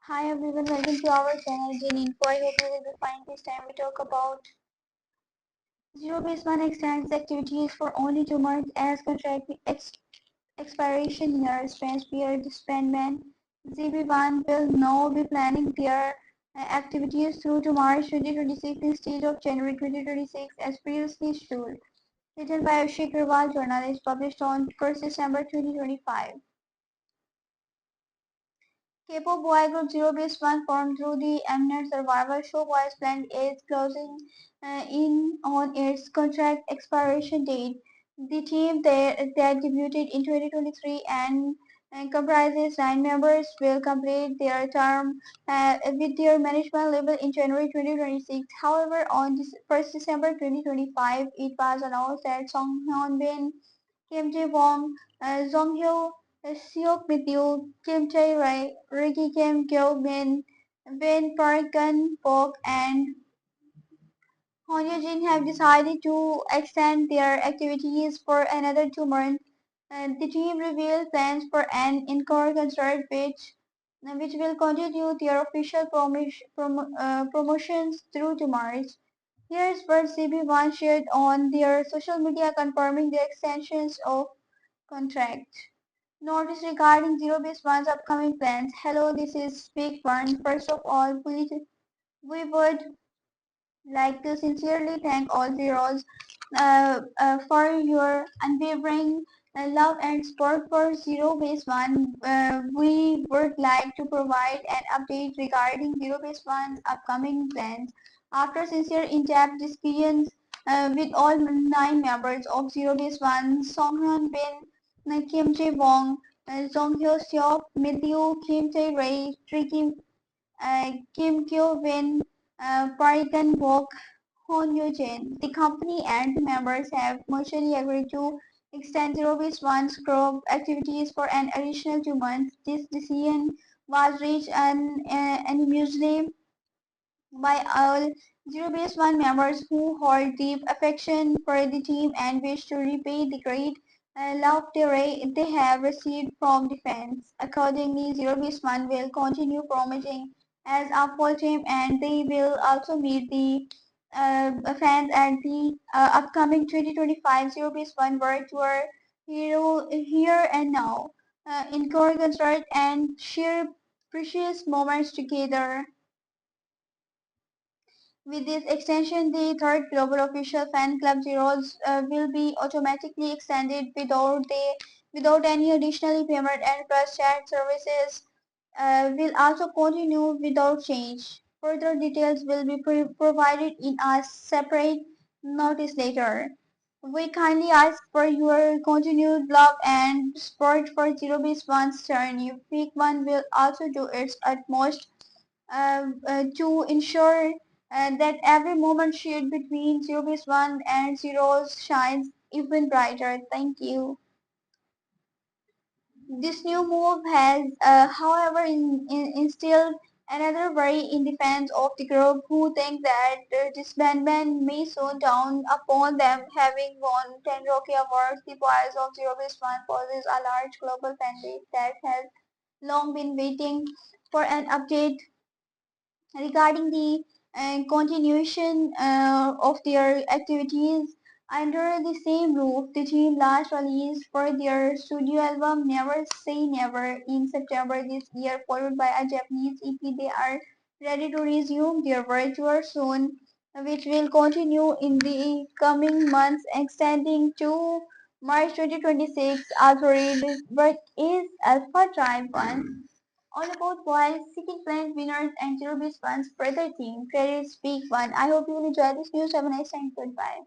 Hi everyone, welcome to our channel Gene Info. I hope you will be fine. This time we talk about Zero Base One extends activities for only 2 months as contract expiration nears. Transparent Spendman ZB1 will now be planning their activities through to March 2026 instead of January 2026 as previously scheduled. Written by Abhishek Agrawal, journalist, published on 1st December 2025. K-pop boy group Zero Base One formed through the Mnet survival show Boys Planet is closing in on its contract expiration date. The team that debuted in 2023 and comprises 9 members will complete their term with their management level in January 2026. However, on 1st December 2025, it was announced that Song Hyun Bin, Kim Jae Wong, Jong Hyo, Seok Mityu, Kim Chae Rai, Ricky Kim Kyo Min, Ben Park Gun Bok, and Hon Yoo Jin have decided to extend their activities for another 2 months. The team revealed plans for an encore concert which will continue their official promotions through to March. Here's what CB1 shared on their social media confirming the extensions of contract. Notice regarding Zero Base One's upcoming plans. Hello, this is Big One. First of all, we would like to sincerely thank all Zeros for your unwavering love and support for Zero Base One. We would like to provide an update regarding Zero Base One's upcoming plans. After sincere in-depth discussions with all 9 members of Zero Base One, Song Hyun Bin, Kim Jae Wong, Jong Hyo Seok, Matthew, Kim Tae Ray, Tricky Kim Kyo Win, Parikan Bok, Hon Yo Jin. The company and the members have mutually agreed to extend Zero Base One's group activities for an additional 2 months. This decision was reached unanimously by all Zero Base One members who hold deep affection for the team and wish to repay the great love they have received from the fans. Accordingly, Zero Base One will continue promoting as a full team and they will also meet the fans at the upcoming 2025 Zero Base One World Tour here and now. Encore concert and share precious moments together. With this extension, the third global official fan club Zeros will be automatically extended without any additional payment, and plus chat services will also continue without change. Further details will be provided in a separate notice later. We kindly ask for your continued love and support for Zero Base One's journey. Week 1 will also do its utmost to ensure that every moment shared between Zero Base One and Zeros shines even brighter. Thank you. This new move has, however, instilled another worry in the fans of the group who think that disbandment may soon down upon them having won 10 Rocky Awards. The boys of Zero Base One possess a large global fan base that has long been waiting for an update regarding the continuation of their activities under the same roof. The team last released for their studio album Never Say Never in September this year, followed by a Japanese EP. They are ready to resume their world tour soon, which will continue in the coming months, extending to March 2026. Also released but is Alpha Tribe One all about why seeking friends, winners, and zero base funds for their team. Credits Week 1. I hope you will enjoy this news. Have a nice time. Goodbye.